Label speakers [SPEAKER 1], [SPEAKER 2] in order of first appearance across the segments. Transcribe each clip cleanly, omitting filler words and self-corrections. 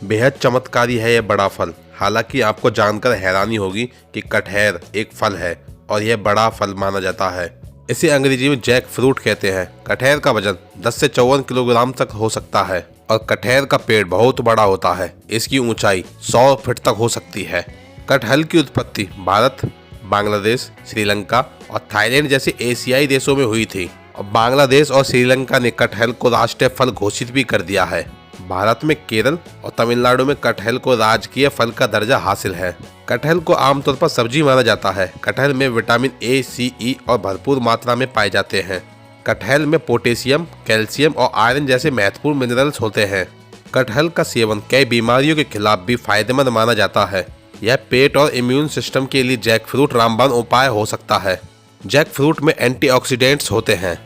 [SPEAKER 1] बेहद चमत्कारी है यह बड़ा फल। हालांकि आपको जानकर हैरानी होगी कि कटहल एक फल है और यह बड़ा फल माना जाता है। इसे अंग्रेजी में जैक फ्रूट कहते हैं। कटहल का वजन 10 से 54 किलोग्राम तक हो सकता है और कटहल का पेड़ बहुत बड़ा होता है। इसकी ऊंचाई 100 फीट तक हो सकती है। कटहल की उत्पत्ति भारत, बांग्लादेश, श्रीलंका और थाईलैंड जैसे एशियाई देशों में हुई थी और बांग्लादेश और श्रीलंका ने कटहल को राष्ट्रीय फल घोषित भी कर दिया है। भारत में केरल और तमिलनाडु में कटहल को राजकीय फल का दर्जा हासिल है। कटहल को आमतौर पर सब्जी माना जाता है। कटहल में विटामिन ए, सी, ई और भरपूर मात्रा में पाए जाते हैं। कटहल में पोटेशियम, कैल्शियम और आयरन जैसे महत्वपूर्ण मिनरल्स होते हैं। कटहल का सेवन कई बीमारियों के खिलाफ भी फायदेमंद माना जाता है। यह पेट और इम्यून सिस्टम के लिए जैक फ्रूट रामबाण उपाय हो सकता है। जैक फ्रूट में एंटीऑक्सीडेंट्स होते हैं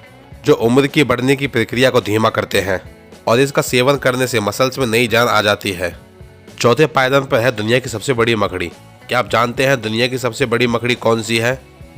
[SPEAKER 1] जो उम्र की बढ़ने की प्रक्रिया को धीमा करते हैं और इसका सेवन करने से मसल्स में नई जान आ जाती है। चौथे पायदान पर है दुनिया की सबसे बड़ी मकड़ी। क्या आप जानते हैं दुनिया की सबसे बड़ी मकड़ी कौन सी है?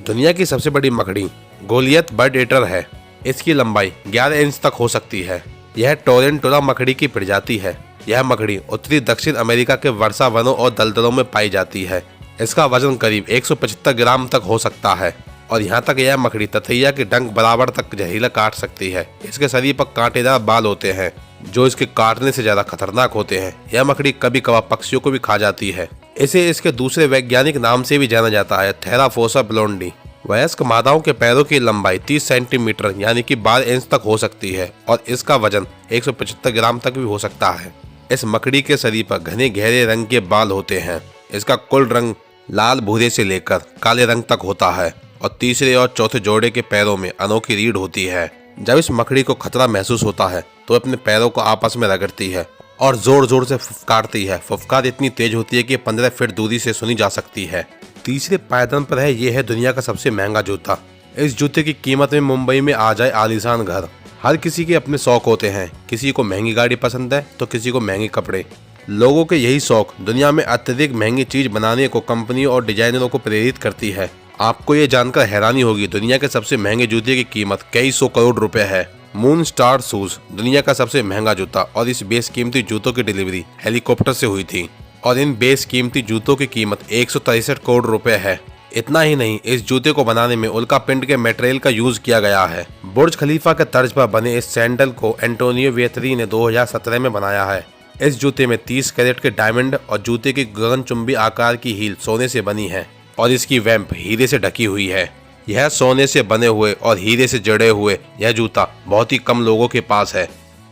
[SPEAKER 1] दुनिया की सबसे बड़ी मकड़ी गोलियत बर्ड ईटर है। इसकी लंबाई 11 इंच तक हो सकती है। यह टोरेंटुला मकड़ी की प्रजाति है। यह मकड़ी उत्तरी दक्षिण अमेरिका के वर्षा वनों और दलदलों में पाई जाती है। इसका वजन करीब 175 ग्राम तक हो सकता है और यहाँ तक यह मकड़ी ततैया के डंक बराबर तक जहरीला काट सकती है। इसके शरीर पर कांटेदार बाल होते हैं जो इसके काटने से ज्यादा खतरनाक होते हैं। यह मकड़ी कभी कभार पक्षियों को भी खा जाती है। इसे इसके दूसरे वैज्ञानिक नाम से भी जाना जाता है, थेराफोसा ब्लोंडी। वयस्क मादाओं के पैरों की लंबाई 30 सेंटीमीटर यानी कि 12 इंच तक हो सकती है और इसका वजन 175 ग्राम तक भी हो सकता है। इस मकड़ी के शरीर पर घने गहरे रंग के बाल होते हैं। इसका कुल रंग लाल भूरे से लेकर काले रंग तक होता है और तीसरे और चौथे जोड़े के पैरों में अनोखी रीढ़ होती है। जब इस मकड़ी को खतरा महसूस होता है तो अपने पैरों को आपस में रगड़ती है और जोर जोर से फुफकारती है। फुफकार इतनी तेज होती है कि 15 फीट दूरी से सुनी जा सकती है। तीसरे पायदान पर है ये है दुनिया का सबसे महंगा जूता। इस जूते की कीमत में मुंबई में आ जाए आलीशान घर। हर किसी के अपने शौक होते हैं। किसी को महंगी गाड़ी पसंद है तो किसी को महंगे कपड़े। लोगों के यही शौक दुनिया में अत्यधिक महंगी चीज बनाने को कंपनियों और डिजाइनरों को प्रेरित करती है। आपको ये जानकर हैरानी होगी दुनिया के सबसे महंगे जूते की कीमत कई 100 करोड़ रुपए है। मून स्टार शूज दुनिया का सबसे महंगा जूता और इस बेशकीमती जूतों की डिलीवरी हेलीकॉप्टर से हुई थी और इन बेशकीमती जूतों की कीमत 163 करोड़ रुपए है। इतना ही नहीं, इस जूते को बनाने में उल्का पिंड के मटेरियल का यूज किया गया है। बुर्ज खलीफा के तर्ज पर बने इस सैंडल को एंटोनियो विएतरी ने 2017 में बनाया है। इस जूते में 30 कैरेट के डायमंड और जूते की गगनचुंबी आकार की हील सोने से बनी है और इसकी वैम्प हीरे से ढकी हुई है। यह सोने से बने हुए और हीरे से जड़े हुए यह जूता बहुत ही कम लोगों के पास है।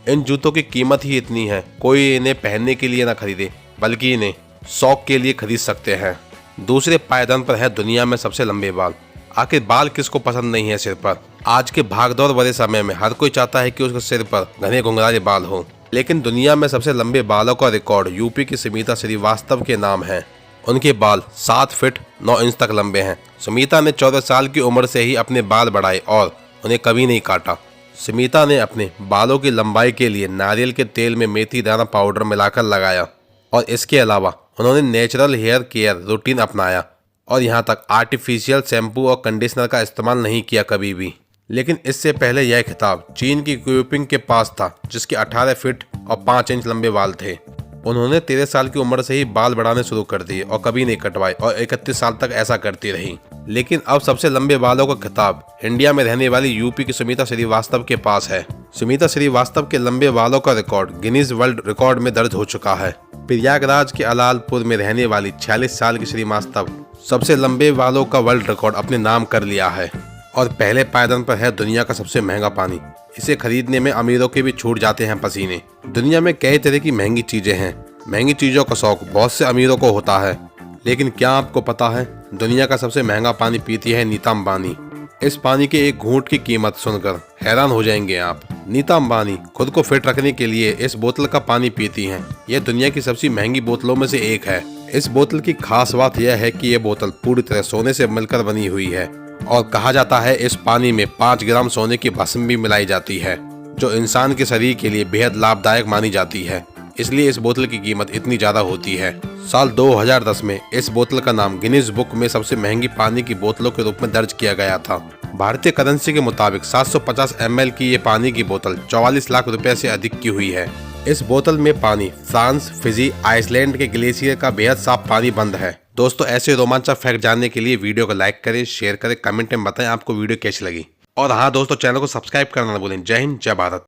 [SPEAKER 1] इन जूतों की कीमत ही इतनी है, कोई इन्हें पहनने के लिए न खरीदे बल्कि इन्हें शौक के लिए खरीद सकते हैं। दूसरे पायदान पर है दुनिया में सबसे लंबे बाल। आखिर बाल किसको पसंद नहीं है सिर पर? आज के भागदौड़ भरे समय में हर कोई चाहता है कि उसके सिर पर घने घुंघराले बाल हो, लेकिन दुनिया में सबसे लंबे बालों का रिकॉर्ड यूपी की सुमीता श्रीवास्तव के नाम है। उनके बाल 7 फीट 9 इंच तक लंबे हैं। सुमीता ने 14 साल की उम्र से ही अपने बाल बढ़ाए और उन्हें कभी नहीं काटा। सुमीता ने अपने बालों की लंबाई के लिए नारियल के तेल में मेथी दाना पाउडर मिलाकर लगाया और इसके अलावा उन्होंने नेचुरल हेयर केयर रूटीन अपनाया और यहाँ तक आर्टिफिशियल शैम्पू और कंडीशनर का इस्तेमाल नहीं किया कभी भी। लेकिन इससे पहले यह खिताब चीन की क्यूपिंग के पास था जिसके 18 फीट और 5 इंच लंबे बाल थे। उन्होंने 13 साल की उम्र से ही बाल बढ़ाने शुरू कर दिए और कभी नहीं कटवाए और 31 साल तक ऐसा करती रही। लेकिन अब सबसे लंबे बालों का खिताब इंडिया में रहने वाली यूपी की सुमीता श्रीवास्तव के पास है। सुमीता श्रीवास्तव के लंबे बालों का रिकॉर्ड गिनीज वर्ल्ड रिकॉर्ड में दर्ज हो चुका है। प्रयागराज के अलालपुर में रहने वाली 46 साल की श्रीवास्तव सबसे लंबे बालों का वर्ल्ड रिकॉर्ड अपने नाम कर लिया है। और पहले पायदान पर है दुनिया का सबसे महंगा पानी। इसे खरीदने में अमीरों के भी छूट जाते हैं पसीने। दुनिया में कई तरह की महंगी चीजें हैं। महंगी चीजों का शौक बहुत से अमीरों को होता है, लेकिन क्या आपको पता है दुनिया का सबसे महंगा पानी पीती है नीता अंबानी। इस पानी के एक घूंट की कीमत सुनकर हैरान हो जाएंगे आप। नीता अंबानी खुद को फिट रखने के लिए इस बोतल का पानी पीती हैं। यह दुनिया की सबसे महंगी बोतलों में से एक है। इस बोतल की खास बात यह है कि यह बोतल पूरी तरह सोने से मिलकर बनी हुई है और कहा जाता है इस पानी में 5 ग्राम सोने की भस्म भी मिलाई जाती है जो इंसान के शरीर के लिए बेहद लाभदायक मानी जाती है। इसलिए इस बोतल की कीमत इतनी ज्यादा होती है। साल 2010 में इस बोतल का नाम गिनीज बुक में सबसे महंगी पानी की बोतलों के रूप में दर्ज किया गया था। भारतीय करेंसी के मुताबिक 750 ml की ये पानी की बोतल 44 लाख रुपए से अधिक की हुई है। इस बोतल में पानी फ्रांस, फिजी, आइसलैंड के ग्लेशियर का बेहद साफ पानी बंद है। दोस्तों ऐसे रोमांचक फैक्ट जानने के लिए वीडियो को लाइक करें, शेयर करें, कमेंट में बताएं आपको वीडियो कैसी लगी। और हाँ दोस्तों, चैनल को सब्सक्राइब करना ना भूलें। जय हिंद, जय भारत।